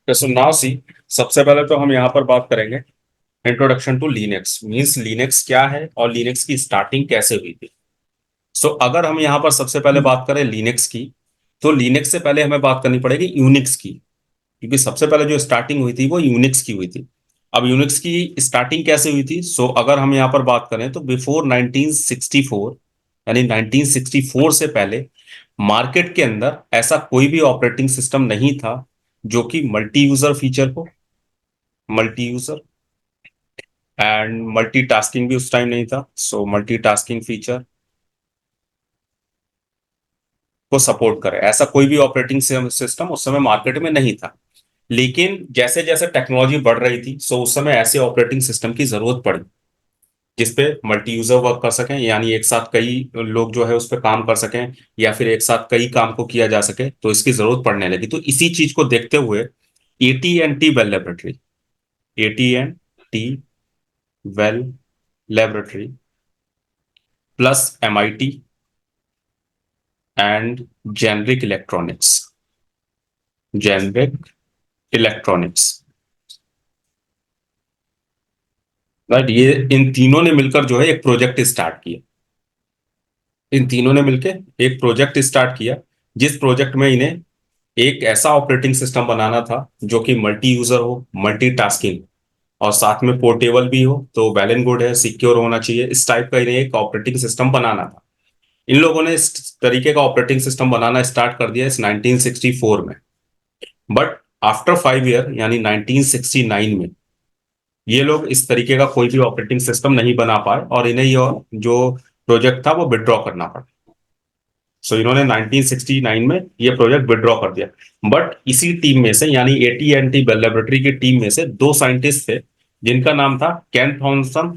So now see, सबसे पहले तो हम यहाँ पर बात करेंगे introduction to Linux, means Linux क्या है और लिनक्स की स्टार्टिंग कैसे हुई थी। सो अगर हम यहाँ पर सबसे पहले हम्म। बात करें लिनक्स की, तो लिनक्स से पहले हमें बात करनी पड़ेगी यूनिक्स की, क्योंकि सबसे पहले जो स्टार्टिंग हुई थी वो यूनिक्स की हुई थी। अब यूनिक्स की स्टार्टिंग कैसे हुई थी? सो अगर हम यहाँ पर बात करें तो बिफोर 1964, यानी 1964 से पहले मार्केट के अंदर ऐसा कोई भी ऑपरेटिंग सिस्टम नहीं था जो कि मल्टी यूजर फीचर हो, मल्टी यूजर एंड मल्टीटास्किंग भी उस टाइम नहीं था। सो मल्टीटास्किंग फीचर को सपोर्ट करे ऐसा कोई भी ऑपरेटिंग सिस्टम उस समय मार्केट में नहीं था। लेकिन जैसे जैसे टेक्नोलॉजी बढ़ रही थी, सो उस समय ऐसे ऑपरेटिंग सिस्टम की जरूरत पड़ी जिसपे मल्टी यूजर वर्क कर सकें, यानी एक साथ कई लोग जो है उस पर काम कर सकें, या फिर एक साथ कई काम को किया जा सके, तो इसकी जरूरत पड़ने लगी। तो इसी चीज को देखते हुए eighty and T well laboratory, eighty and T well laboratory plus MIT and generic electronics, generic electronics, right, ये इन तीनों ने मिलकर जो है एक प्रोजेक्ट स्टार्ट किया। इन तीनों ने मिलकर एक प्रोजेक्ट स्टार्ट किया, जिस प्रोजेक्ट में इन्हें एक ऐसा ऑपरेटिंग सिस्टम बनाना था जो कि मल्टी यूजर हो, मल्टीटास्किंग, और साथ में पोर्टेबल भी हो, तो वेल एंड गुड है, सिक्योर होना चाहिए, इस टाइप का इन्हें एक ऑपरेटिंग सिस्टम बनाना था। इन लोगों ने इस तरीके का ऑपरेटिंग सिस्टम बनाना स्टार्ट कर दिया इस 1964 में। बट आफ्टर 5 ईयर यानी 1969 में ये लोग इस तरीके का कोई भी ऑपरेटिंग सिस्टम नहीं बना पाए और इन्हें ये जो प्रोजेक्ट था वो विड्रॉ करना पड़ा। सो इन्होंने 1969 में ये प्रोजेक्ट विड्रॉ कर दिया। बट इसी टीम में से, यानी AT and T Bell laboratory की टीम में से दो साइंटिस्ट थे जिनका नाम था Ken Thompson,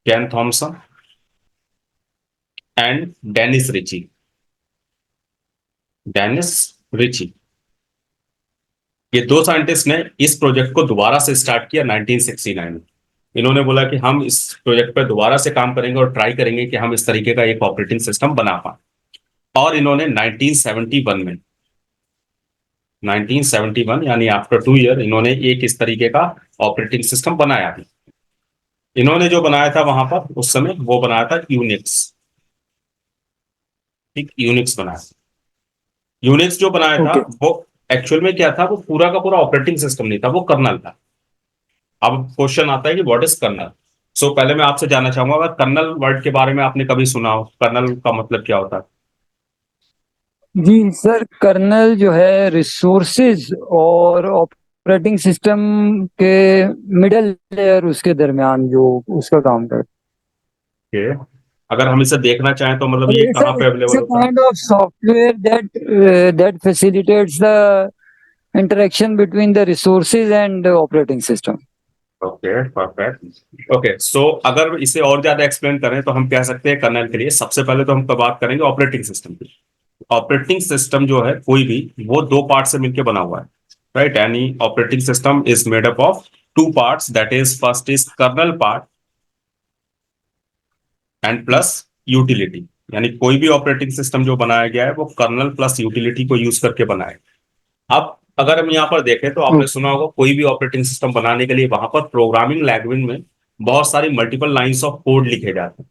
Ken Thompson and Dennis Ritchie, Dennis Ritchie. ये दो साइंटिस्ट ने इस प्रोजेक्ट को दोबारा से स्टार्ट किया 1969 में। इन्होंने बोला कि हम इस प्रोजेक्ट पर दोबारा से काम करेंगे और ट्राई करेंगे कि हम इस तरीके का एक ऑपरेटिंग सिस्टम बना पाए। और इन्होंने 1971 में, 1971 यानी आफ्टर 2 ईयर, इन्होंने एक इस तरीके का ऑपरेटिंग सिस्टम बनाया भी। इन्होंने जो बनाया था वहां पर उस समय वो बनाया था यूनिक्स। ठीक, यूनिक्स बनाया। यूनिक्स जो बनाया था ओके। वो एक्चुअल में क्या था, वो पूरा का पूरा ऑपरेटिंग सिस्टम नहीं था, वो कर्नल था। अब क्वेश्चन आता है कि व्हाट इज कर्नल। सो पहले मैं आपसे जानना चाहूंगा, अगर कर्नल वर्ड के बारे में आपने कभी सुना हो, कर्नल का मतलब क्या होता है? जी सर, कर्नल जो है रिसोर्सेज और ऑपरेटिंग सिस्टम के मिडल लेयर उसके दरमियान जो उसका काम करता कि अगर हम इसे देखना चाहें तो मतलब ये है। कहाँ सर पे इट्स अवेलेबल अ होता है? Kind of software that facilitates the interaction between the resources and the operating system. Okay, perfect. Okay, so अगर इसे और ज्यादा एक्सप्लेन करें तो हम कह सकते हैं कर्नल के लिए सबसे पहले तो हम तो बात करेंगे ऑपरेटिंग सिस्टम की। ऑपरेटिंग सिस्टम जो है कोई भी, वो दो पार्ट से मिलकर बना हुआ है, right. Any operating system is made up of two parts, that is first is kernel part and plus utility. यानी कोई भी ऑपरेटिंग सिस्टम जो बनाया गया है वो कर्नल प्लस यूटिलिटी को यूज करके बनाया है। अब अगर हम यहाँ पर देखें तो आपने Okay. सुना होगा कोई भी ऑपरेटिंग सिस्टम बनाने के लिए वहां पर प्रोग्रामिंग लैंग्वेज में बहुत सारी मल्टीपल लाइंस ऑफ कोड लिखे जाते हैं,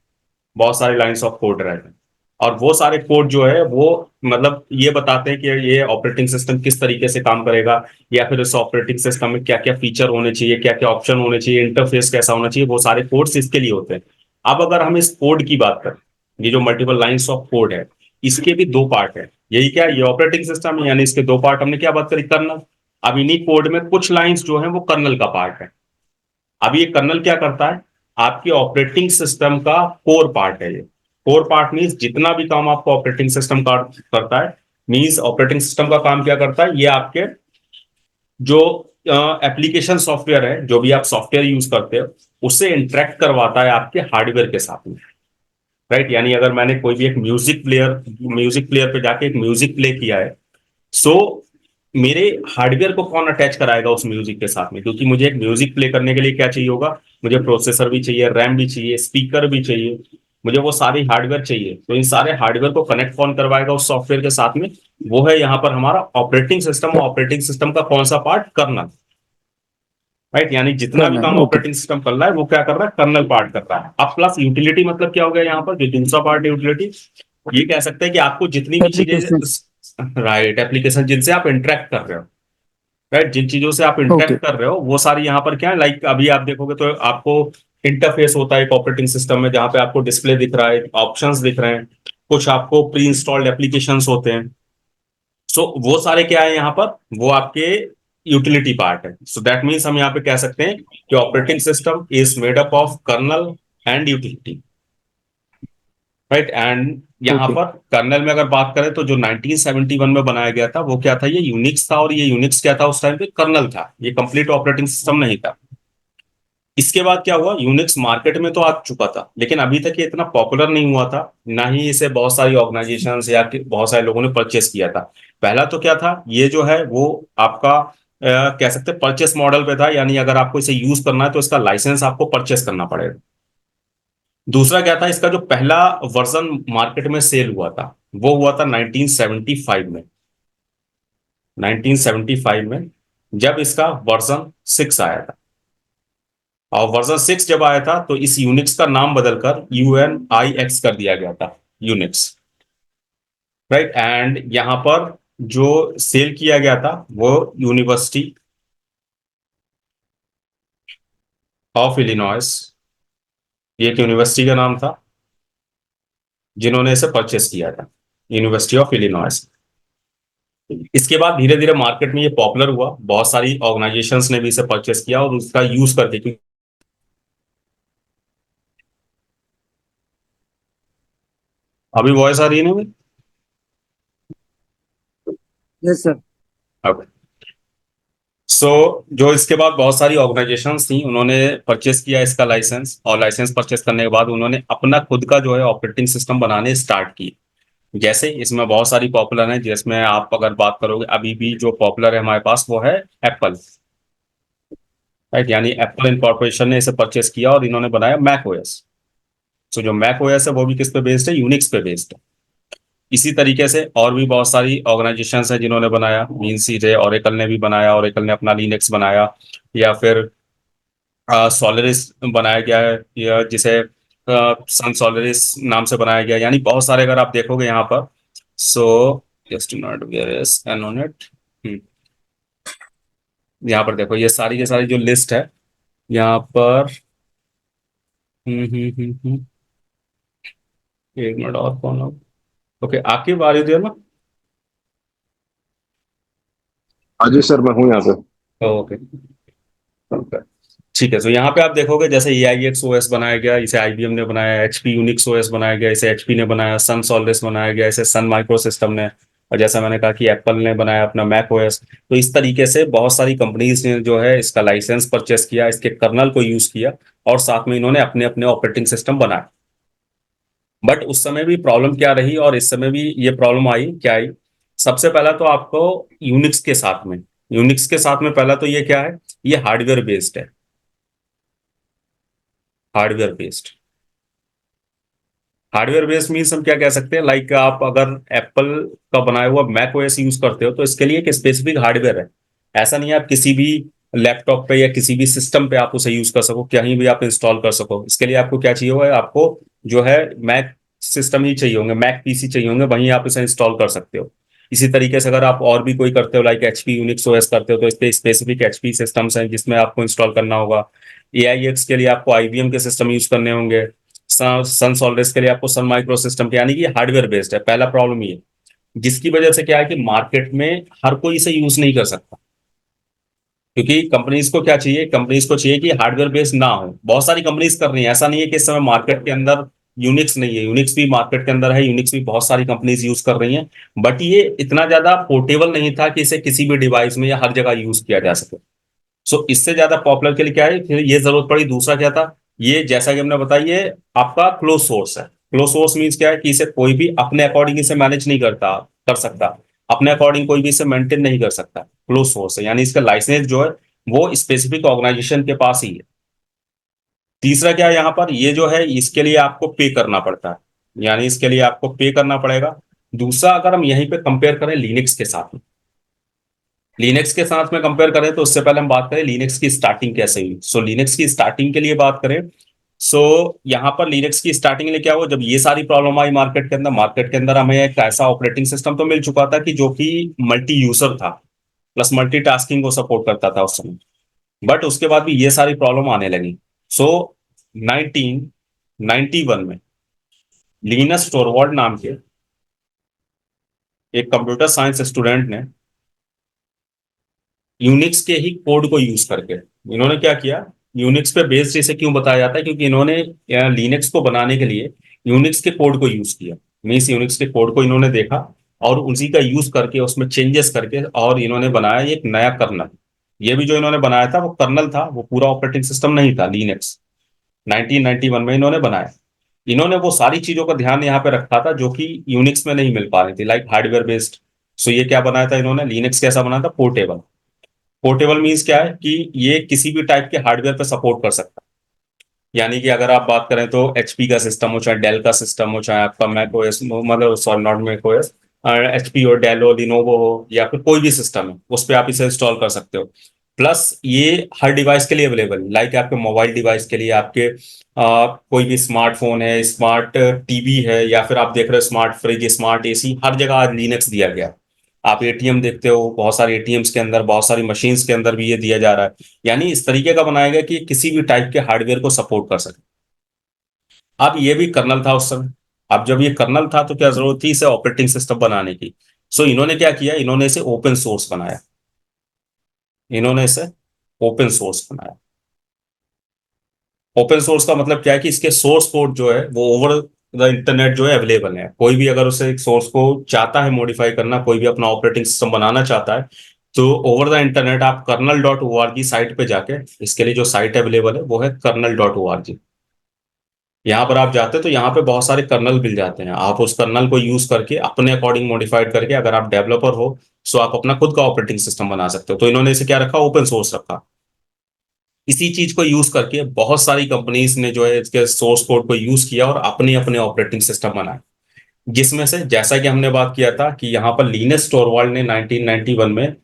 बहुत सारे लाइंस ऑफ कोड रहते हैं। और वो सारे कोड जो है वो मतलब ये बताते हैं कि ये ऑपरेटिंग सिस्टम किस तरीके से काम करेगा, या फिर इस ऑपरेटिंग सिस्टम में क्या क्या फीचर होने चाहिए, क्या क्या ऑप्शन होने चाहिए, इंटरफेस कैसा होना चाहिए, वो सारे कोड्स इसके लिए होते हैं। अब अगर हम इस कोड की बात करें, ये जो मल्टीपल लाइंस ऑफ कोड है, इसके भी दो पार्ट है। यही क्या, ये ऑपरेटिंग सिस्टम है, यानी इसके दो पार्ट। हमने क्या बात करी, कर्नल। अब इन्हीं कोड में कुछ लाइंस जो है वो कर्नल का पार्ट है। अब ये कर्नल क्या करता है, आपके ऑपरेटिंग सिस्टम का कोर पार्ट है ये। कोर पार्ट मीन्स जितना भी काम आपका ऑपरेटिंग सिस्टम का करता है, मीन्स ऑपरेटिंग सिस्टम का काम क्या करता है, ये आपके जो एप्लीकेशन सॉफ्टवेयर है, जो भी आप सॉफ्टवेयर यूज करते हो, उससे इंटरेक्ट करवाता है आपके हार्डवेयर के साथ में, राइट। यानी अगर मैंने कोई भी एक म्यूजिक प्लेयर पे जाके एक म्यूजिक प्ले किया है, सो मेरे हार्डवेयर को कौन अटैच कराएगा उस म्यूजिक के साथ में, क्योंकि मुझे एक म्यूजिक प्ले करने के लिए क्या चाहिए होगा, मुझे प्रोसेसर भी चाहिए, रैम भी चाहिए, स्पीकर भी चाहिए, मुझे वो सारी हार्डवेयर चाहिए, तो इन सारे हार्डवेयर को कनेक्ट कौन करवाएगा उस सॉफ्टवेयर के साथ में? वो है यहाँ पर हमारा ऑपरेटिंग सिस्टम। ऑपरेटिंग सिस्टम का कौन सा पार्ट? कर्नल। राइट, यानी जितना भी कर्नल, काम ओके। ऑपरेटिंग सिस्टम कर रहा है वो क्या कर रहा है? कर्नल पार्ट कर रहा है। अब प्लस यूटिलिटी मतलब क्या हो गया यहाँ पर, जो दूसरा पार्ट है यूटिलिटी, ये कह सकते हैं कि आपको जितनी भी एप्लीकेशन। चीजें, राइट, एप्लीकेशन जिनसे आप इंटरेक्ट कर रहे हो, राइट, जिन चीजों से आप ओके। इंटरेक्ट कर रहे हो वो सारी यहाँ पर क्या है, लाइक अभी आप देखोगे तो आपको इंटरफेस होता है एक ऑपरेटिंग सिस्टम में, जहाँ पे आपको डिस्प्ले दिख रहा है, ऑप्शंस दिख रहे हैं, कुछ आपको प्री इंस्टॉल्ड एप्लीकेशंस होते हैं। सो वो सारे क्या है यहाँ पर, वो आपके यूटिलिटी पार्ट है। सो दैट मीन्स हम यहाँ पे कह सकते हैं कि operating system is made up of kernel and utility, right. And यहाँ ओके। पर कर्नल में अगर बात करें तो जो 1971 में बनाया गया था वो क्या था? ये यूनिक्स था। और ये यूनिक्स क्या था उस टाइम पे? कर्नल था, ये कंप्लीट ऑपरेटिंग सिस्टम नहीं था। इसके बाद क्या हुआ, यूनिक्स मार्केट में तो आ चुका था, लेकिन अभी तक ये इतना पॉपुलर नहीं हुआ था, ना ही इसे बहुत सारी ऑर्गेनाइजेशंस या बहुत सारे लोगों ने परचेस किया था। पहला तो क्या था, ये जो है वो आपका कह सकते हैं परचेस मॉडल पे था, यानी अगर आपको इसे यूज करना है तो इसका लाइसेंस आपको परचेस करना पड़ेगा। दूसरा क्या था, इसका जो पहला वर्जन मार्केट में सेल हुआ था वो हुआ था 1975 में। 1975 में जब इसका वर्जन 6 आया था, और वर्जन 6 जब आया था तो इस यूनिक्स का नाम बदलकर UNIX कर दिया गया था, यूनिक्स, राइट। एंड यहां पर जो सेल किया गया था वो यूनिवर्सिटी ऑफ इलिनॉइस, ये एक यूनिवर्सिटी का नाम था जिन्होंने इसे परचेस किया था, यूनिवर्सिटी ऑफ इलिनॉइस। इसके बाद धीरे धीरे मार्केट में ये पॉपुलर हुआ, बहुत सारी ऑर्गेनाइजेशंस ने भी इसे परचेस किया और उसका यूज करके, क्योंकि अभी वॉइस आ रही है ना? Yes sir. अब सो जो इसके बाद बहुत सारी ऑर्गेनाइजेशंस थी, उन्होंने परचेस किया इसका लाइसेंस, और लाइसेंस परचेस करने के बाद उन्होंने अपना खुद का जो है ऑपरेटिंग सिस्टम बनाने स्टार्ट किए। जैसे इसमें बहुत सारी पॉपुलर हैं, जिसमें आप अगर बात करोगे अभी भी जो पॉपुलर है हमारे पास वो है एप्पल, राइट। यानी एप्पल इनकॉर्पोरेशन ने इसे परचेस किया और इन्होंने बनाया मैक ओएस। सो जो मैक ओएस है वो भी किस पे बेस्ड है? यूनिक्स पे बेस्ड है। इसी तरीके से और भी बहुत सारी ऑर्गेनाइजेशंस हैं जिन्होंने बनाया, मीन सीजे ओरेकल ने भी बनाया, ओरेकल ने अपना लिनक्स बनाया, या फिर सोलरिस बनाया गया है, या जिसे सन सोलरिस नाम से बनाया गया, यानी बहुत सारे अगर आप देखोगे यहाँ पर। So just not where is an on it, यहाँ पर देखो ये सारी के सारी जो लिस्ट है यहाँ पर। एक मिनट और कौन हो? ओके, आपकी बारी थी ना? हाँ जी सर, मैं हूँ यहाँ पे। ओके, ओके, ठीक है। तो यहाँ पे आप देखोगे जैसे AIX OS बनाया गया, इसे IBM ने बनाया, HP यूनिक्स OS बनाया गया, इसे HP ने बनाया, सन सोलिस बनाया गया, इसे सन माइक्रो सिस्टम ने, और जैसा मैंने कहा कि एप्पल ने बनाया अपना मैक OS। तो इस तरीके से बहुत सारी कंपनीज ने जो है इसका लाइसेंस परचेस किया, इसके कर्नल को यूज किया, और साथ में इन्होंने अपने अपने ऑपरेटिंग सिस्टम बनाए। बट उस समय भी प्रॉब्लम क्या रही, और इस समय भी ये प्रॉब्लम आई क्या आई? सबसे पहला तो आपको यूनिक्स के साथ में पहला तो ये क्या है, ये हार्डवेयर बेस्ड है, hardware based. Hardware based means हम क्या कह सकते हैं, लाइक आप अगर एप्पल का बनाया हुआ मैक ओएस यूज करते हो तो इसके लिए एक स्पेसिफिक हार्डवेयर है। ऐसा नहीं है आप किसी भी लैपटॉप पे या किसी भी सिस्टम पे आप उसे यूज कर सको, कहीं भी आप इंस्टॉल कर सको। इसके लिए आपको क्या चाहिए होगा, आपको जो है मैक सिस्टम ही चाहिए होंगे, मैक पीसी चाहिए होंगे, वहीं आप इसे इंस्टॉल कर सकते हो। इसी तरीके से अगर आप और भी कोई करते हो, लाइक HP यूनिक्स ओएस करते हो, तो इस पे स्पेसिफिक HP सिस्टम्स हैं जिसमें आपको इंस्टॉल करना होगा। AIX के लिए आपको IBM के सिस्टम यूज करने होंगे। सन सॉलिड्स के लिए आपको सन माइक्रो सिस्टम के, यानी कि हार्डवेयर बेस्ड है। पहला प्रॉब्लम ये, जिसकी वजह से क्या है कि मार्केट में हर कोई इसे यूज नहीं कर सकता, क्योंकि कंपनीज को क्या चाहिए, कंपनीज को चाहिए कि हार्डवेयर बेस्ड ना हो। बहुत सारी कंपनीज कर रही हैं, ऐसा नहीं है कि इस समय मार्केट के अंदर यूनिक्स नहीं है, यूनिक्स भी मार्केट के अंदर है, यूनिक्स भी बहुत सारी कंपनीज यूज कर रही हैं। बट ये इतना ज्यादा पोर्टेबल नहीं था कि इसे किसी भी डिवाइस में या हर जगह यूज किया जा सके। सो इससे ज्यादा पॉपुलर के लिए क्या है, फिर ये जरूरत पड़ी। दूसरा क्या था, ये जैसा कि हमने बताया ये आपका क्लोज सोर्स है। क्लोज सोर्स मीन्स क्या है कि इसे कोई भी अपने अकॉर्डिंग इसे मैनेज नहीं कर सकता, अपने अकॉर्डिंग कोई भी इसे मेंटेन नहीं कर सकता। क्लोज सोर्स है, यानी इसका लाइसेंस जो है वो स्पेसिफिक ऑर्गेनाइजेशन के पास ही है। तीसरा क्या है यहाँ पर, ये जो है इसके लिए आपको पे करना पड़ता है, यानी इसके लिए आपको पे करना पड़ेगा। दूसरा, अगर हम यहीं पे कंपेयर करें लिनक्स के साथ, लिनक्स के साथ में कंपेयर करें तो उससे पहले हम बात करें लिनक्स की स्टार्टिंग कैसे हुई। सो लिनक्स की स्टार्टिंग के लिए बात करें, सो यहाँ पर लिनक्स की स्टार्टिंग के लिए क्या हुआ, जब ये सारी प्रॉब्लम आई मार्केट के अंदर हमें एक ऐसा ऑपरेटिंग सिस्टम तो मिल चुका था कि जो कि मल्टी यूजर था, प्लस मल्टीटास्किंग को सपोर्ट करता था उस समय। बट उसके बाद भी ये सारी प्रॉब्लम आने लगी। सो 1991 में लिनस टोरवाल्ड नाम के एक कंप्यूटर साइंस स्टूडेंट ने यूनिक्स के ही कोड को यूज करके, इन्होंने क्या किया, यूनिक्स पे बेस्ड इसे क्यों बताया जाता है, क्योंकि इन्होंने लिनक्स को बनाने के लिए यूनिक्स के कोड को यूज किया। मीन्स यूनिक्स के कोड को इन्होंने देखा और उसी का यूज करके उसमें चेंजेस करके और इन्होंने बनाया एक नया कर्नल। ये भी जो इन्होंने बनाया था वो कर्नल था, वो पूरा ऑपरेटिंग सिस्टम नहीं था। लिनक्स 1991 में इन्होंने बनाया। इन्होंने वो सारी चीजों का ध्यान यहाँ पे रखा था जो कि यूनिक्स में नहीं मिल पा रही थी, लाइक हार्डवेयर बेस्ड। सो ये क्या बनाया था इन्होंने, लिनक्स कैसा बनाया था, पोर्टेबल। पोर्टेबल मीन्स क्या है कि ये किसी भी टाइप के हार्डवेयर पर सपोर्ट कर सकता है। यानी कि अगर आप बात करें तो एचपी का सिस्टम हो, चाहे डेल का सिस्टम हो, चाहे आपका मैक ओएस, मतलब sorry not Mac OS, HP हो, डेल हो, लिनोवो हो, या फिर कोई भी सिस्टम है उस पर आप इसे इंस्टॉल कर सकते हो। प्लस ये हर डिवाइस के लिए अवेलेबल, लाइक आपके मोबाइल डिवाइस के लिए, आपके कोई भी स्मार्टफोन है, स्मार्ट टीवी है, या फिर आप देख रहे हो स्मार्ट फ्रिज, स्मार्ट एसी, हर जगह आज लिनक्स दिया गया है। आप एटीएम देखते हो, बहुत सारे एटीएम्स के अंदर, बहुत सारी मशीन्स के अंदर भी ये दिया जा रहा है। यानी इस तरीके का बनाया गया कि किसी भी टाइप के हार्डवेयर को सपोर्ट कर सके। अब ये भी कर्नल था उस समय। अब जब ये कर्नल था तो क्या जरूरत थी इसे ऑपरेटिंग सिस्टम बनाने की। सो इन्होंने क्या किया, इन्होंने इसे ओपन सोर्स बनाया। इन्होंने इसे ओपन सोर्स बनाया। ओपन सोर्स का मतलब क्या है कि इसके सोर्स कोड जो है वो ओवर द इंटरनेट जो है अवेलेबल है। कोई भी अगर उसे एक सोर्स को चाहता है मॉडिफाई करना, कोई भी अपना ऑपरेटिंग सिस्टम बनाना चाहता है, तो ओवर द इंटरनेट आप kernel.org साइट पे जाके, इसके लिए जो साइट अवेलेबल है वो है kernel.org। यहाँ पर आप जाते हैं तो यहाँ पे बहुत सारे कर्नल मिल जाते हैं। आप उस कर्नल को यूज करके अपने अकॉर्डिंग मॉडिफाइड करके, अगर आप डेवलपर हो तो आप अपना खुद का ऑपरेटिंग सिस्टम बना सकते हो। तो इन्होंने इसे क्या रखा, ओपन सोर्स रखा। इसी चीज को यूज करके बहुत सारी कंपनीज ने जो है इसके सोर्स कोड को यूज किया और अपने अपने ऑपरेटिंग सिस्टम बनाए। जिसमें से जैसा कि हमने बात किया था कि यहाँ पर लिनस टोरवाल्ड ने 1991 में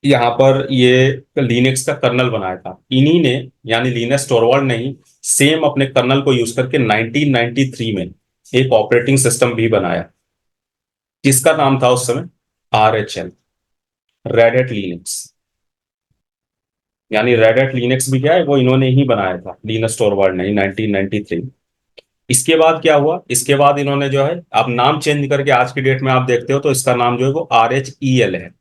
यहाँ पर ये लिनक्स का कर्नल बनाया था। इन्हीं ने, यानी लिनस टोरवाल्ड ने ही सेम अपने कर्नल को यूज करके 1993 में एक ऑपरेटिंग सिस्टम भी बनाया, जिसका नाम था उस समय RHL, रेड हैट लिनक्स। यानी रेड हैट लिनक्स भी क्या है, वो इन्होंने ही बनाया था, लिनस टोरवाल्ड ने 1993। इसके बाद क्या हुआ, इसके बाद इन्होंने जो है अब नाम चेंज करके आज की डेट में आप देखते हो तो इसका नाम जो है वो RHEL है।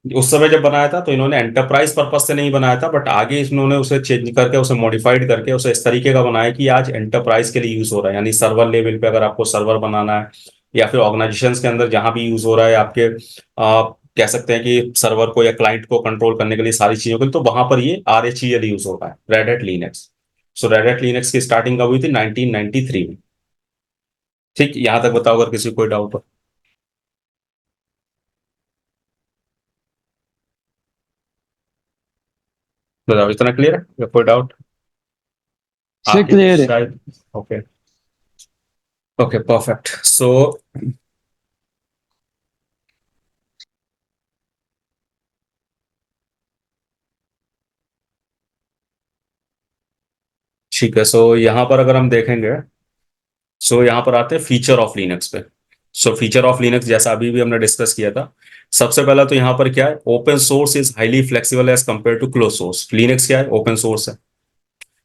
उस समय जब बनाया था तो इन्होंने एंटरप्राइज पर्पज से नहीं बनाया था, बट आगे इन्होंने उसे चेंज करके, उसे मॉडिफाइड करके उसे इस तरीके का बनाया कि आज एंटरप्राइज के लिए यूज हो रहा है। यानी सर्वर लेवल पे अगर आपको सर्वर बनाना है, या फिर ऑर्गेनाइजेशंस के अंदर जहां भी यूज हो रहा है आपके, कह सकते हैं कि सर्वर को या क्लाइंट को कंट्रोल करने के लिए, सारी चीजों के लिए, तो वहां पर ये RHEL यूज होता है, रेड हैट लिनक्स। सो रेड हैट लिनक्स की स्टार्टिंग कब हुई थी, 1993 में। ठीक, यहां तक बताओ अगर किसी को कोई डाउट हो। बताओ, इतना क्लियर है या कोई डाउट से आपके क्लियर है। शायद। Okay, okay, perfect. सो ठीक है, सो यहाँ पर अगर हम देखेंगे, सो यहाँ पर आते हैं फीचर ऑफ लिनक्स पे। सो फीचर ऑफ लिनक्स जैसा अभी भी हमने डिस्कस किया था, सबसे पहला तो यहाँ पर क्या है, open source is highly flexible as compare to close source. Linux क्या है, ओपन सोर्स है।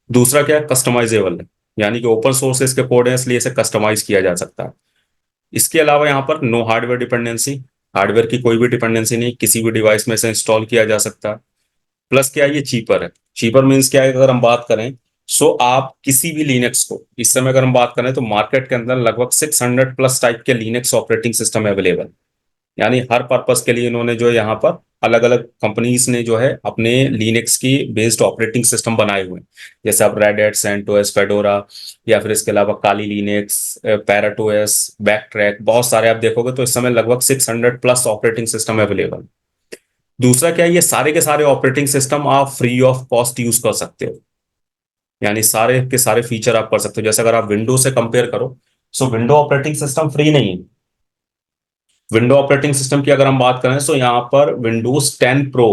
दूसरा क्या है, कस्टमाइजेबल है, यानी कि ओपन सोर्स इसके कोड है इसलिए इसे कस्टमाइज किया जा सकता है। इसके अलावा यहाँ पर नो हार्डवेयर डिपेंडेंसी, हार्डवेयर की कोई भी डिपेंडेंसी नहीं, किसी भी डिवाइस में इसे इंस्टॉल किया जा सकता है। प्लस क्या है, ये चीपर है। चीपर मीन्स क्या है, अगर हम बात करें, सो आप किसी भी लिनक्स को, इस समय अगर हम बात करें तो मार्केट के अंदर लगभग 600 प्लस टाइप के लिनक्स ऑपरेटिंग सिस्टम अवेलेबल। यानी हर पर्पस के लिए इन्होंने जो है यहाँ पर अलग अलग कंपनीज ने जो है अपने लिनक्स की बेस्ड ऑपरेटिंग सिस्टम बनाए हुए हैं। जैसे आप रेड हैट, सेंटोस, फेडोरा, या फिर इसके अलावा काली लिनक्स, पैराटोएस, बैकट्रैक, बहुत सारे आप देखोगे तो इस समय लगभग 600 प्लस ऑपरेटिंग सिस्टम अवेलेबल। दूसरा क्या है, ये सारे के सारे ऑपरेटिंग सिस्टम आप फ्री ऑफ कॉस्ट यूज कर सकते हो। यानी सारे के सारे फीचर आप कर सकते हो। जैसे अगर आप विंडो से कंपेयर करो, सो विंडो ऑपरेटिंग सिस्टम फ्री नहीं है। विंडो ऑपरेटिंग सिस्टम की अगर हम बात करें, सो यहाँ पर विंडोज 10 प्रो,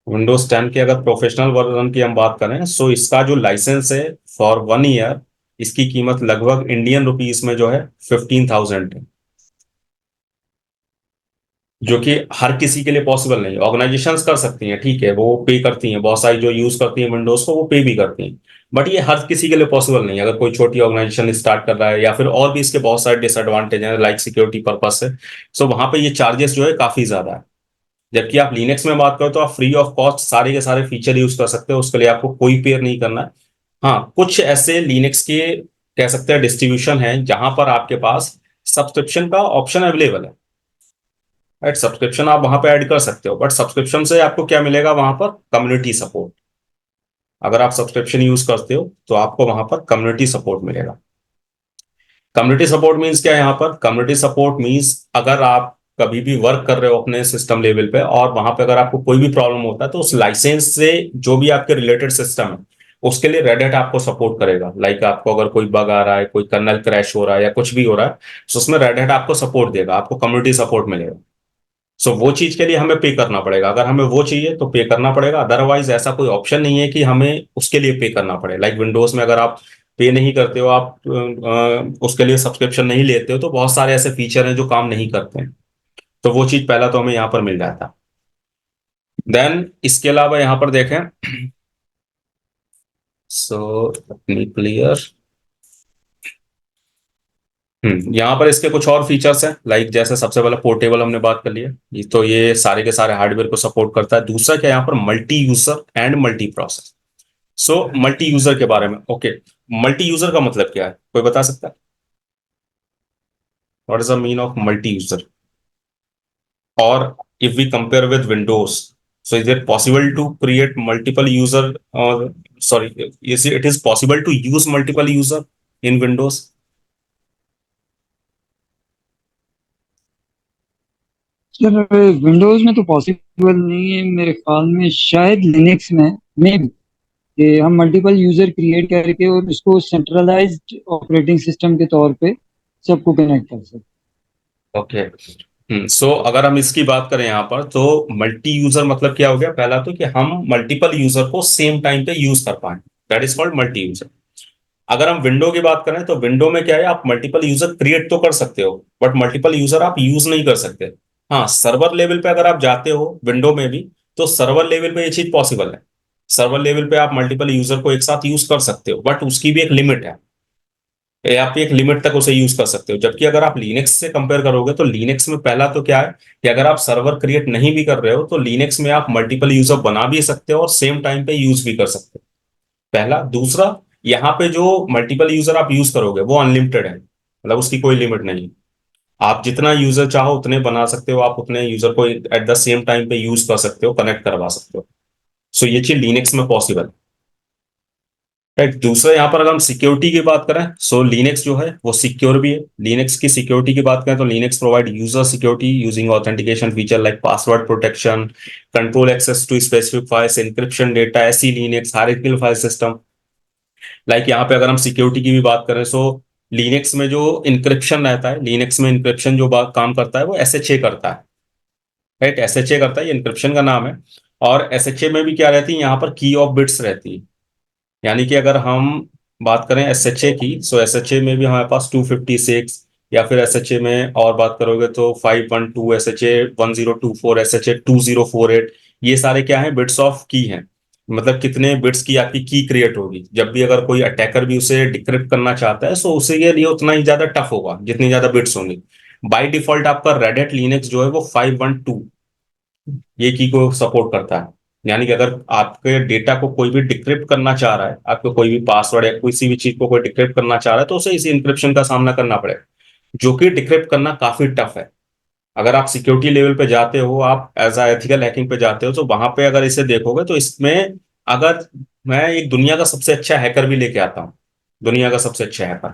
विंडोज 10 के अगर प्रोफेशनल वर्जन की हम बात करें, सो इसका जो लाइसेंस है फॉर 1 ईयर, इसकी कीमत लगभग इंडियन रुपीस में जो है 15,000 है, जो कि हर किसी के लिए पॉसिबल नहीं है। ऑर्गेनाइजेशंस कर सकती हैं, ठीक है, वो पे करती हैं, बहुत सारी जो यूज करती हैं विंडोज को वो पे भी करती हैं, बट ये हर किसी के लिए पॉसिबल नहीं है। अगर कोई छोटी ऑर्गेनाइजेशन स्टार्ट कर रहा है, या फिर और भी इसके बहुत सारे डिसएडवांटेज हैं लाइक सिक्योरिटी पर्पज से, सो वहां पे ये चार्जेस जो है काफी ज्यादा है। जबकि आप लिनक्स में बात करो तो आप फ्री ऑफ कॉस्ट सारे के सारे फीचर यूज कर सकते हो, उसके लिए आपको कोई पेयर नहीं करना है। हाँ, कुछ ऐसे लिनक्स के कह सकते हैं डिस्ट्रीब्यूशन है जहां पर आपके पास सब्सक्रिप्शन का ऑप्शन अवेलेबल है। राइट, सब्सक्रिप्शन आप वहां पे ऐड कर सकते हो, बट सब्सक्रिप्शन से आपको क्या मिलेगा वहां पर? Community support. अगर आप सब्सक्रिप्शन यूज करते हो तो आपको वहां पर कम्युनिटी सपोर्ट मिलेगा। कम्युनिटी सपोर्ट मीन्स क्या है? यहाँ पर कम्युनिटी सपोर्ट मीन्स अगर आप कभी भी वर्क कर रहे हो अपने सिस्टम लेवल पे, और वहां पे अगर आपको कोई भी प्रॉब्लम होता है, तो उस लाइसेंस से जो भी आपके रिलेटेड सिस्टम है उसके लिए रेड हैट आपको सपोर्ट करेगा। लाइक आपको अगर कोई बग आ रहा है, कोई कर्नल क्रैश हो रहा है, या कुछ भी हो रहा है, तो उसमें रेड हैट आपको सपोर्ट देगा, आपको कम्युनिटी सपोर्ट मिलेगा। सो वो चीज के लिए हमें पे करना पड़ेगा। अगर हमें वो चाहिए तो पे करना पड़ेगा, अदरवाइज ऐसा कोई ऑप्शन नहीं है कि हमें उसके लिए पे करना पड़े। लाइक विंडोज में अगर आप पे नहीं करते हो, आप उसके लिए सब्सक्रिप्शन नहीं लेते हो, तो बहुत सारे ऐसे फीचर हैं जो काम नहीं करते हैं। तो वो चीज पहला तो हमें यहाँ पर मिल जाता है। देन इसके अलावा यहाँ पर देखें, सो अपनी क्लियर, यहाँ पर इसके कुछ और फीचर्स हैं। लाइक जैसे सबसे पहले पोर्टेबल हमने बात कर लिया, ये तो ये सारे के सारे हार्डवेयर को सपोर्ट करता है। दूसरा क्या है यहाँ पर? Multi user and multi process. So multi user के बारे में, ओके, मल्टी यूजर का मतलब क्या है? कोई बता सकता है? What is the mean of multi user? और if we compare with Windows, so is it possible to create multiple user, और sorry, is it is possible to use multiple user in Windows? Sir Windows में तो possible नहीं है मेरे ख्याल में, शायद लिनक्स में भी कि हम मल्टीपल यूजर क्रिएट करके और उसको सेंट्रलाइज्ड ऑपरेटिंग सिस्टम के तौर पे सबको कनेक्ट कर सकते ओके, सो अगर हम इसकी बात करें यहाँ पर, तो मल्टी यूजर मतलब क्या हो गया? पहला तो कि हम मल्टीपल यूजर को सेम टाइम पे यूज कर पाए, that is called multi user. अगर हम विंडो की बात करें तो विंडो में क्या है? आप मल्टीपल यूजर क्रिएट तो कर सकते हो, बट मल्टीपल यूजर आप यूज नहीं कर सकते। हाँ, सर्वर लेवल पे अगर आप जाते हो विंडो में भी, तो सर्वर लेवल पे ये चीज पॉसिबल है। सर्वर लेवल पे आप मल्टीपल यूजर को एक साथ यूज कर सकते हो, बट उसकी भी एक लिमिट है। आप एक लिमिट तक उसे यूज कर सकते हो। जबकि अगर आप लिनक्स से कंपेयर करोगे, तो लिनक्स में पहला तो क्या है कि अगर आप सर्वर क्रिएट नहीं भी कर रहे हो, तो लिनक्स में आप मल्टीपल यूजर बना भी सकते हो और सेम टाइम पे यूज भी कर सकते हो, पहला। दूसरा, यहाँ पे जो मल्टीपल यूजर आप यूज करोगे वो अनलिमिटेड है, मतलब उसकी कोई लिमिट नहीं है। आप जितना यूजर चाहो उतने बना सकते हो, आप उतने यूजर को एट द सेम टाइम पे यूज कर सकते हो, कनेक्ट करवा सकते हो। सो ये चीज लिनक्स में पॉसिबल है। राइट, दूसरा यहाँ पर अगर हम सिक्योरिटी की बात करें, सो लिनक्स जो है वो सिक्योर भी है। लिनक्स की सिक्योरिटी की बात करें तो Linux provide user security using authentication feature like password protection, control access to specific files, encryption data, ऐसी Linux hierarchical file system. Like यहाँ पे अगर हम सिक्योरिटी की भी बात करें, सो लिनक्स में जो इंक्रिप्शन रहता है, लिनक्स में इंक्रिप्शन जो बात काम करता है वो एसएचए करता है। राइट, एसएचए करता है, ये इंक्रिप्शन का नाम है। और एसएचए में भी क्या रहती है? यहाँ पर की ऑफ बिट्स रहती है। यानी कि अगर हम बात करें एसएचए की, सो एसएचए में भी हमारे पास 256, या फिर एसएचए में और बात करोगे तो 512, एसएचए 1024, एसएचए 2048, ये सारे क्या है? बिट्स ऑफ की हैं। मतलब कितने बिट्स की आपकी की क्रिएट होगी। जब भी अगर कोई अटैकर भी उसे डिक्रिप्ट करना चाहता है, सो उसे ये लिए उतना ही ज्यादा टफ होगा जितनी ज्यादा बिट्स होंगी। बाय डिफॉल्ट आपका रेड हैट लिनक्स जो है वो 512 ये की को सपोर्ट करता है। यानी कि अगर आपके डेटा को कोई भी डिक्रिप्ट करना चाह रहा है, आपको कोई भी पासवर्ड या किसी भी चीज को कोई डिक्रिप्ट करना चाह रहा है, तो उसे इसी इंक्रिप्शन का सामना करना पड़ेगा, जो कि डिक्रिप्ट करना काफी टफ है। अगर आप सिक्योरिटी लेवल पे जाते हो, आप एज अ एथिकल हैकिंग पे जाते हो, तो वहां पे अगर इसे देखोगे तो इसमें, अगर मैं एक दुनिया का सबसे अच्छा हैकर भी लेके आता हूँ, दुनिया का सबसे अच्छा हैकर,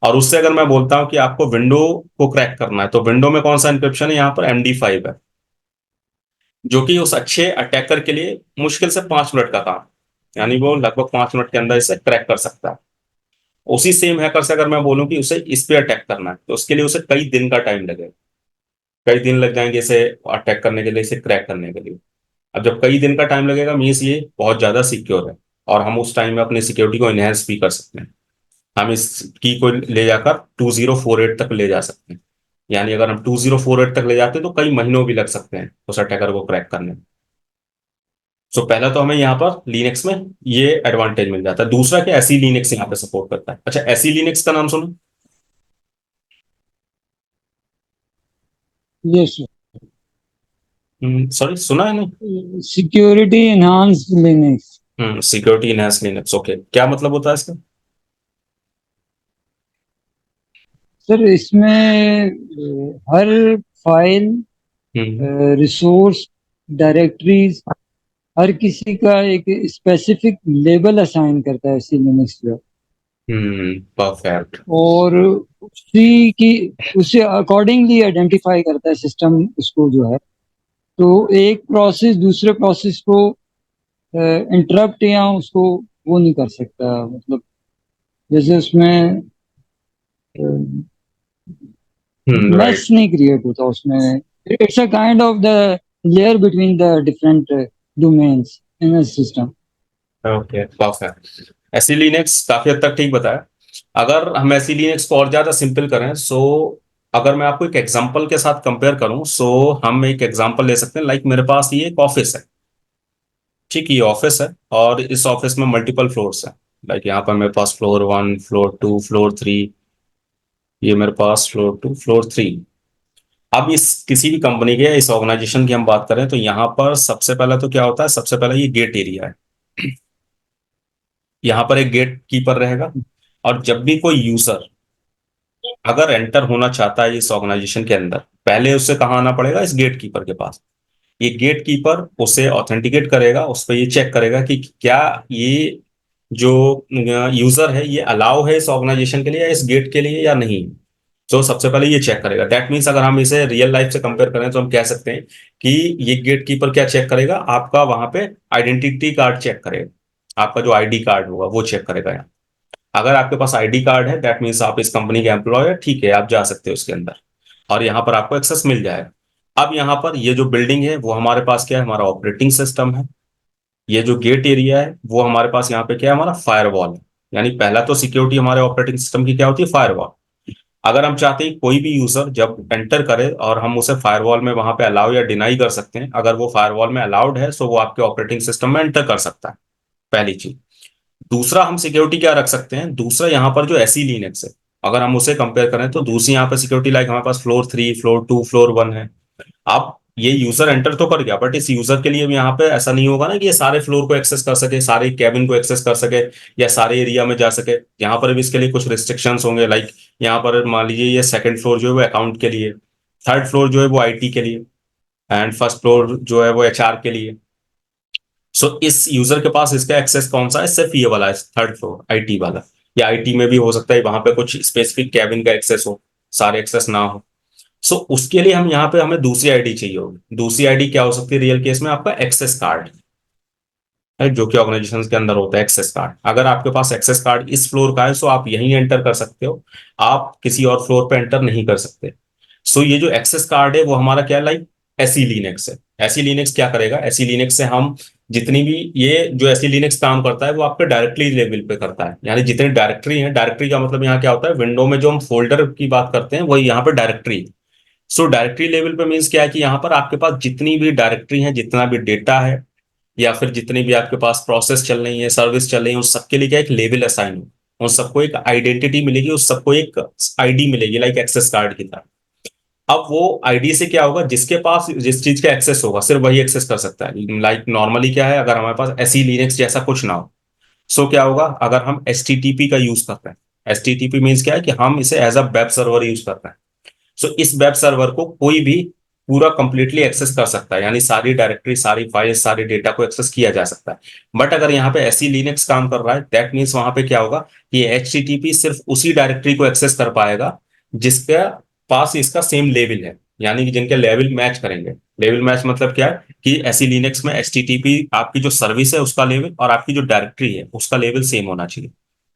और उससे अगर मैं बोलता हूँ कि आपको विंडो को क्रैक करना है, तो विंडो में कौन सा इंक्रिप्शन है? यहाँ पर MD5 है, जो कि उस अच्छे अटैकर के लिए मुश्किल से 5 मिनट का काम। यानी वो लगभग 5 मिनट के अंदर इसे क्रैक कर सकता है। उसी सेम हैकर से अगर मैं बोलूं कि उसे इस पे अटैक करना है तो उसके लिए उसे कई दिन का टाइम लगेगा, कई दिन लग जाएंगे इसे अटैक करने के लिए, इसे क्रैक करने के लिए। अब जब कई दिन का टाइम लगेगा मीन्स ये बहुत ज्यादा सिक्योर है, और हम उस टाइम में अपनी सिक्योरिटी को इनहेंस भी कर सकते हैं। हम इस की को ले जाकर 2048 तक ले जा सकते हैं। यानी अगर हम 2048 तक ले जाते हैं तो कई महीनों भी लग सकते हैं उस अटैकर को क्रैक करने में। सो पहला तो हमें यहाँ पर लिनक्स में ये एडवांटेज मिल जाता है। दूसरा क्या, एसी लिनक्स यहाँ पे सपोर्ट करता है। अच्छा, एसी लिनक्स का नाम सुनो? यस सॉरी, सुना है नहीं? Sir, security enhanced Linux. Security enhance Linux, okay. क्या मतलब होता है इसका? सर इसमें हर फाइल, हम्म। रिसोर्स, डायरेक्टरीज, हर किसी का एक स्पेसिफिक लेबल असाइन करता है सी लिनक्स जो। परफेक्ट। और उसी की उसे अकॉर्डिंगली आइडेंटिफाई करता है सिस्टम उसको जो है। तो एक प्रोसेस दूसरे प्रोसेस को इंटरप्ट या उसको वो नहीं कर सकता, मतलब जैसे उसमें राइट। मैच नहीं क्रिएट होता उसमें। It's a kind of the layer between the different domains in a system. Okay, perfect. AC Linux काफी हद तक ठीक बताया। अगर हम एसी लिनक्स को और ज्यादा सिंपल करें, सो अगर मैं आपको एक एग्जांपल के साथ कंपेयर करूं, सो हम एक एग्जांपल ले सकते हैं। लाइक मेरे पास ये एक ऑफिस है, ठीक, ये ऑफिस है, और इस ऑफिस में मल्टीपल फ्लोर्स हैं। लाइक यहाँ पर मेरे पास फ्लोर 1, फ्लोर 2, फ्लोर 3, ये मेरे पास फ्लोर 2, फ्लोर 3। अब इस किसी भी कंपनी के या इस ऑर्गेनाइजेशन की हम बात करें तो यहाँ पर सबसे पहला तो क्या होता है, सबसे पहला ये गेट एरिया है। यहाँ पर एक गेट कीपर रहेगा, और जब भी कोई यूजर अगर एंटर होना चाहता है इस ऑर्गेनाइजेशन के अंदर, पहले उसे कहाँ आना पड़ेगा, इस गेट कीपर के पास। ये गेट कीपर उसे ऑथेंटिकेट करेगा, उस पर ये चेक करेगा कि क्या ये जो यूजर है ये अलाउ है इस ऑर्गेनाइजेशन के लिए या इस गेट के लिए या नहीं। तो सबसे पहले ये चेक करेगा। दैट मीन्स अगर हम इसे रियल लाइफ से कंपेयर करें तो हम कह सकते हैं कि ये गेट कीपर क्या चेक करेगा, आपका वहां पे आइडेंटिटी कार्ड चेक करेगा, आपका जो आईडी कार्ड होगा वो चेक करेगा यहाँ। अगर आपके पास आईडी कार्ड है दैट मीन्स आप इस कंपनी के एम्प्लॉय है, ठीक है, आप जा सकते हो उसके अंदर, और यहाँ पर आपको एक्सेस मिल जाएगा। अब यहाँ पर ये जो बिल्डिंग है वो हमारे पास क्या है, हमारा ऑपरेटिंग सिस्टम है। ये जो गेट एरिया है वो हमारे पास यहाँ पे क्या है, हमारा फायरवॉल है। यानी पहला तो सिक्योरिटी हमारे ऑपरेटिंग सिस्टम की क्या होती है, फायरवॉल। अगर हम चाहते हैं कोई भी यूजर जब एंटर करे और हम उसे फायरवॉल में वहां पे अलाउ या डिनाई कर सकते हैं, अगर वो फायरवॉल में अलाउड है तो वो आपके ऑपरेटिंग सिस्टम में एंटर कर सकता है, पहली चीज। दूसरा, हम सिक्योरिटी क्या रख सकते हैं, दूसरा यहाँ पर जो एसी लिनक्स है, अगर हम उसे कंपेयर करें तो दूसरी यहाँ पर सिक्योरिटी, लाइक हमारे पास फ्लोर 3, फ्लोर 2, फ्लोर 1 है। अब ये यूजर एंटर तो कर गया, बट इस यूजर के लिए भी यहाँ पे ऐसा नहीं होगा ना कि ये सारे फ्लोर को एक्सेस कर सके, सारे कैबिन को एक्सेस कर सके, या सारे एरिया में जा सके। यहाँ पर भी इसके लिए कुछ रिस्ट्रिक्शंस होंगे। लाइक यहाँ पर मान लीजिए ये सेकंड फ्लोर जो है वो अकाउंट के लिए, थर्ड फ्लोर जो है वो आईटी के लिए, एंड फर्स्ट फ्लोर जो है वो एचआर के लिए। सो इस यूजर के पास इसका एक्सेस कौन सा है, सिर्फ ये वाला है, थर्ड फ्लोर आईटी वाला। या आईटी में भी हो सकता है वहां पे कुछ स्पेसिफिक कैबिन का एक्सेस हो, सारे एक्सेस ना हो। सो उसके लिए हम यहाँ पे हमें दूसरी आईडी चाहिए होगी। दूसरी आईडी क्या हो सकती है रियल केस में, आपका एक्सेस कार्ड है, जो कि ऑर्गेनाइजेशन के अंदर होता है एक्सेस कार्ड। अगर आपके पास एक्सेस कार्ड इस फ्लोर का है सो आप यहीं एंटर कर सकते हो, आप किसी और फ्लोर पे एंटर नहीं कर सकते। सो ये जो एक्सेस कार्ड है वो हमारा क्या, लाइक एसी लिनक्स है। एसी लिनक्स क्या करेगा, एसी लिनक्स से हम जितनी भी, ये जो एसी लिनक्स काम करता है वो आपके डायरेक्टरी लेवल पे करता है। यानी जितनी डायरेक्टरी है, डायरेक्टरी का मतलब यहाँ क्या होता है, विंडो में जो हम फोल्डर की बात करते हैं वही यहाँ पे डायरेक्टरी। सो डायरेक्टरी लेवल पे मीन्स क्या है कि यहाँ पर आपके पास जितनी भी डायरेक्टरी है, जितना भी डेटा है, या फिर जितनी भी आपके पास प्रोसेस चल रही है, सर्विस चल रही है, उस सबके लिए क्या एक लेवल असाइन हो, उन सबको एक आइडेंटिटी मिलेगी, उस सबको एक आईडी मिलेगी, लाइक एक्सेस कार्ड की तरह। अब वो आईडी से क्या होगा, जिसके पास जिस चीज का एक्सेस होगा सिर्फ वही एक्सेस कर सकता है। लाइक नॉर्मली क्या है, अगर हमारे पास एसी लिनक्स जैसा कुछ ना हो, सो क्या होगा, अगर हम एचटीटीपी का यूज करते हैं, एचटीटीपी मीन्स क्या है कि हम इसे as a web server use करते हैं। सो इस वेब सर्वर को कोई भी पूरा कंप्लीटली एक्सेस कर सकता है, यानी सारी डायरेक्टरी, सारी फाइल, सारे डेटा को एक्सेस किया जा सकता है। बट अगर यहाँ पे ऐसी लिनक्स काम कर रहा है दैट मीन्स वहां पे क्या होगा कि एचटीटीपी सिर्फ उसी डायरेक्टरी को एक्सेस कर पाएगा जिसका पास इसका सेम लेवल है। यानी कि जिनके लेवल मैच करेंगे। लेवल मैच मतलब क्या है कि ऐसी लिनक्स में एचटीटीपी आपकी जो सर्विस है उसका लेवल और आपकी जो डायरेक्टरी है उसका लेवल सेम होना चाहिए।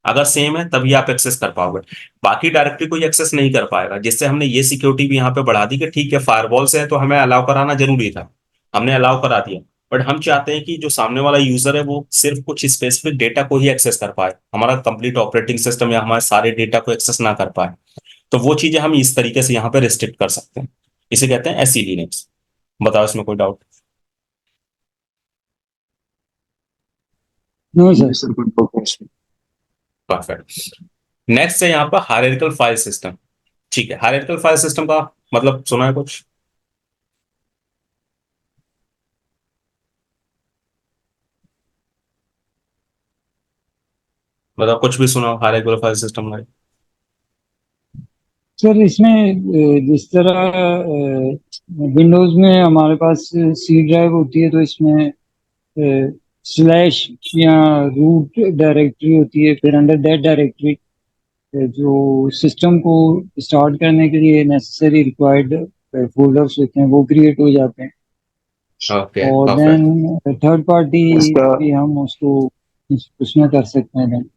अगर सेम है तभी आप एक्सेस कर पाओगे, बाकी डायरेक्टरी कोई एक्सेस नहीं कर पाएगा। जिससे हमने ये सिक्योरिटी भी यहाँ पे बढ़ा दी कि ठीक है फायरवॉल से है तो हमें अलाउ कराना जरूरी था, हमने अलाउ करा दिया। बट हम चाहते हैं कि जो सामने वाला यूजर है वो सिर्फ कुछ स्पेसिफिक डेटा को ही एक्सेस कर पाए, हमारा कंप्लीट ऑपरेटिंग सिस्टम या हमारे सारे डेटा को एक्सेस ना कर पाए। तो वो चीजें हम इस तरीके से यहाँ पे रिस्ट्रिक्ट कर सकते हैं। इसे कहते हैं एसी लिनक्स। बताओ इसमें कोई डाउट? नो जी सर। सर, कोई प्रॉब्लम नहीं। परफेक्ट। नेक्स्ट है यहाँ पर हायरार्किकल फाइल सिस्टम। ठीक है, हायरार्किकल फाइल सिस्टम का मतलब सुना है कुछ? मतलब कुछ भी सुना हो हायरार्किकल फाइल सिस्टम का? सर इसमें जिस तरह विंडोज में हमारे पास सी ड्राइव होती है, तो इसमें स्लैश या रूट डायरेक्टरी होती है, फिर अंडर दैट डायरेक्टरी जो सिस्टम को स्टार्ट करने के लिए नेसेसरी रिक्वायर्ड फोल्डर्स होते हैं वो क्रिएट हो जाते हैं। ओके और परफेक्ट। देन थर्ड पार्टी इसका भी हम उसको उसमें कर सकते हैं then।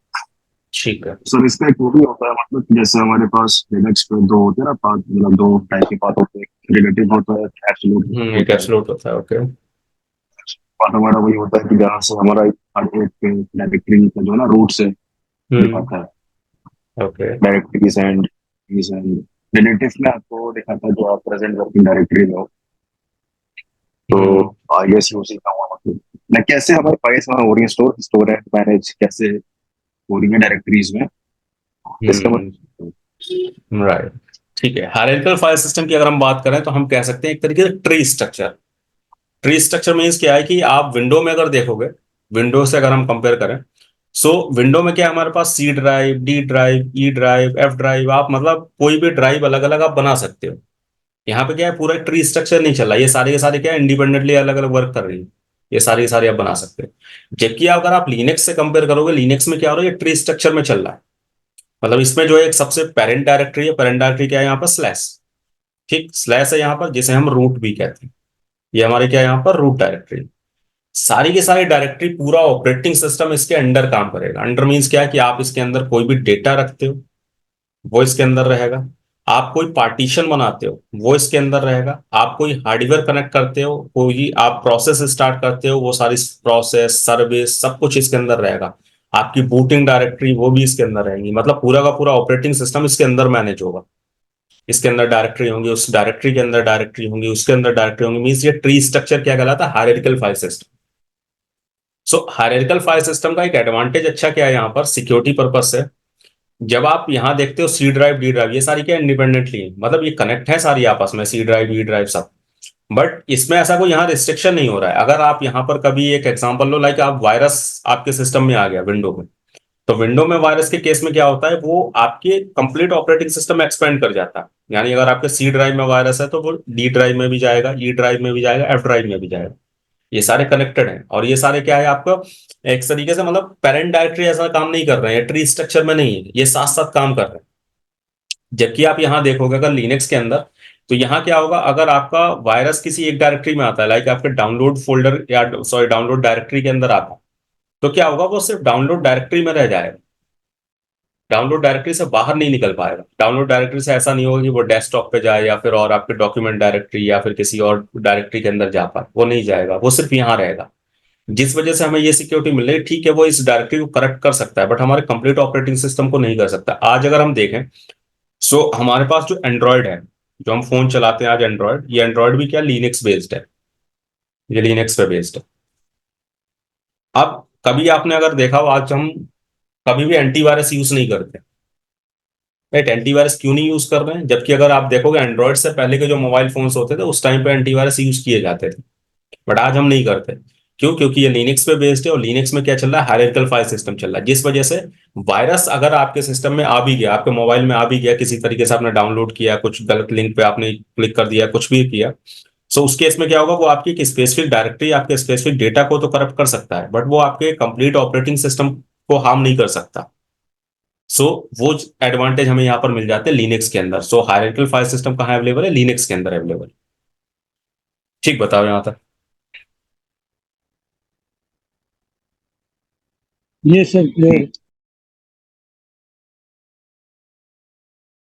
ठीक है। सर इसका एक वो भी होता है, मतलब कि जैसे हमारे पास लिनक्स पे दो होते हैं ना पाथ, मतलब दो टाइप के पाथ होते हैं, रिलेटिव होता है, एब्सोल्यूट एक होता है। एब्सोल्यूट होता है, ओके। पाथ हमारा वही होता है कि जहाँ से हमारा हर एक डायरेक्टरी का जो है ना रूट से हम्म। दिखाता है, ओके। डायरेक्टरीज एंड रिलेटिव में आपको दिखाता है जो आप प्रेजेंट वर्किंग डायरेक्टरी में हो। तो हम्म। आई गेस उसी का हुआ, मतलब लाइक कैसे हमारी फाइल्स वहाँ हो रही है, स्टोर स्टोर एंड मैनेज कैसे हो रही है डायरेक्टरीज में, इसका हम्म। मतलब। राइट। ठीक है, हायरार्किकल फाइल सिस्टम की अगर हम बात करें तो हम कह सकते हैं एक तरीके से tree structure. Tree structure means क्या है कि आप विंडो में अगर देखोगे, विंडो से अगर हम कंपेयर करें, सो विंडो में क्या है, हमारे पास C drive, D drive, E drive, F drive, आप मतलब कोई भी ड्राइव अलग अलग आप बना सकते हो। यहाँ पे क्या है, पूरा ट्री स्ट्रक्चर नहीं चल रहा, ये सारे के सारे क्या है इंडिपेंडेंटली अलग अलग वर्क कर रही है। ये सारी के सारे आप बना सकते हो। जबकि अगर आप लिनक्स से कंपेयर करोगे, लिनक्स में क्या हो रहा है, ये ट्री स्ट्रक्चर में चल रहा है। मतलब इसमें जो है एक सबसे पेरेंट डायरेक्टरी है, पेरेंट डायरेक्टरी क्या है यहाँ पर, स्लैश। ठीक, स्लैश है यहाँ पर, जिसे हम रूट भी कहते हैं। ये हमारे क्या है यहाँ पर, रूट डायरेक्टरी। सारी की सारी डायरेक्टरी, पूरा ऑपरेटिंग सिस्टम इसके अंडर काम करेगा। अंडर मीन्स क्या है कि आप इसके अंदर कोई भी डेटा रखते हो वो इसके अंदर रहेगा। आप कोई पार्टीशन बनाते हो वो इसके अंदर रहेगा। आप कोई हार्डवेयर कनेक्ट करते हो, कोई आप प्रोसेस स्टार्ट करते हो, वो सारी प्रोसेस सर्विस सब कुछ इसके अंदर रहेगा। आपकी बूटिंग डायरेक्टरी वो भी इसके अंदर रहेंगी। मतलब पूरा का पूरा ऑपरेटिंग सिस्टम इसके अंदर मैनेज होगा। इसके अंदर डायरेक्टरी होंगी, उस डायरेक्टरी के अंदर डायरेक्टरी होंगी, उसके अंदर डायरेक्टरी होंगी। मीन्स ये ट्री स्ट्रक्चर क्या कहलाता है, हायरार्किकल फाइल सिस्टम। सो हायरार्किकल फाइल सिस्टम का एक एडवांटेज अच्छा क्या है यहाँ पर, सिक्योरिटी पर्पज से। जब आप यहाँ देखते हो सी ड्राइव, डी ड्राइव, ये सारी क्या इंडिपेंडेंटली है, मतलब ये कनेक्ट है सारी आपस में, सी ड्राइव, डी ड्राइव सब। बट इसमें ऐसा कोई यहाँ रिस्ट्रिक्शन नहीं हो रहा है। अगर आप यहाँ पर कभी एक एग्जांपल लो, लाइक आप वायरस आपके सिस्टम में आ गया विंडो में, तो विंडो में वायरस के केस में क्या होता है, वो आपके कंप्लीट ऑपरेटिंग सिस्टम एक्सपेंड कर जाता है। यानी अगर आपके सी ड्राइव में वायरस है तो वो डी ड्राइव में भी जाएगा, ई ड्राइव में भी जाएगा, एफ ड्राइव में भी जाएगा। ये सारे कनेक्टेड हैं और ये सारे क्या है आपका, एक तरीके से मतलब पेरेंट डायरेक्टरी ऐसा काम नहीं कर रहे हैं, ट्री स्ट्रक्चर में नहीं है, ये साथ साथ काम कर रहे हैं। जबकि आप यहां देखोगे अगर लिनक्स के अंदर, तो यहां क्या होगा, अगर आपका वायरस किसी एक डायरेक्टरी में आता है, लाइक आपके डाउनलोड फोल्डर या सॉरी डाउनलोड डायरेक्टरी के अंदर आता है, तो क्या होगा, वो सिर्फ डाउनलोड डायरेक्टरी में रह जाएगा। डाउनलोड डायरेक्टरी से बाहर नहीं निकल पाएगा। डाउनलोड डायरेक्टरी से ऐसा नहीं होगा कि वो डेस्कटॉप पे जाए या फिर और आपके डॉक्यूमेंट डायरेक्टरी या फिर किसी और डायरेक्टरी के अंदर जा पाए, वो नहीं जाएगा, वो सिर्फ यहाँ रहेगा। जिस वजह से हमें ये सिक्योरिटी मिल रही है, ठीक है वो इस डायरेक्टरी को करेक्ट कर सकता है बट हमारे कंप्लीट ऑपरेटिंग सिस्टम को नहीं कर सकता। आज अगर हम देखें, सो हमारे पास जो एंड्रॉयड है, जो हम फोन चलाते हैं आज एंड्रॉयड, ये एंड्रॉयड भी क्या लिनक्स बेस्ड है, ये लिनक्स पे बेस्ड है। अब कभी आपने अगर देखा हो, आज हम कभी भी एंटीवायरस यूज नहीं करते, राइट? एंटीवायरस क्यों नहीं यूज कर रहे हैं, जबकि अगर आप देखोगे एंड्रॉयड से पहले के जो मोबाइल फोन्स होते थे उस टाइम पे एंटीवायरस यूज किए जाते थे। बट आज हम नहीं करते। क्यों? क्योंकि ये लिनक्स पे बेस्ड है और लिनक्स में क्या चल रहा है, हायरार्किकल फाइल सिस्टम चल रहा है। जिस वजह से वायरस अगर आपके सिस्टम में आ भी गया, आपके मोबाइल में आ भी गया, किसी तरीके से आपने डाउनलोड किया, कुछ गलत लिंक पे आपने क्लिक कर दिया, कुछ भी किया, सो उस केस में क्या होगा, वो आपकी एक स्पेसिफिक डायरेक्टरी, आपके स्पेसिफिक डेटा को तो करप्ट कर सकता है बट वो आपके कंप्लीट ऑपरेटिंग सिस्टम को हार्म नहीं कर सकता। सो वो एडवांटेज हमें यहाँ पर मिल जाते हैं लिनक्स के अंदर। सो हायरार्किकल फाइल सिस्टम कहाँ अवेलेबल है? लिनक्स के अंदर अवेलेबल। ठीक, बताओ यहाँ तक। ये सर क्लियर।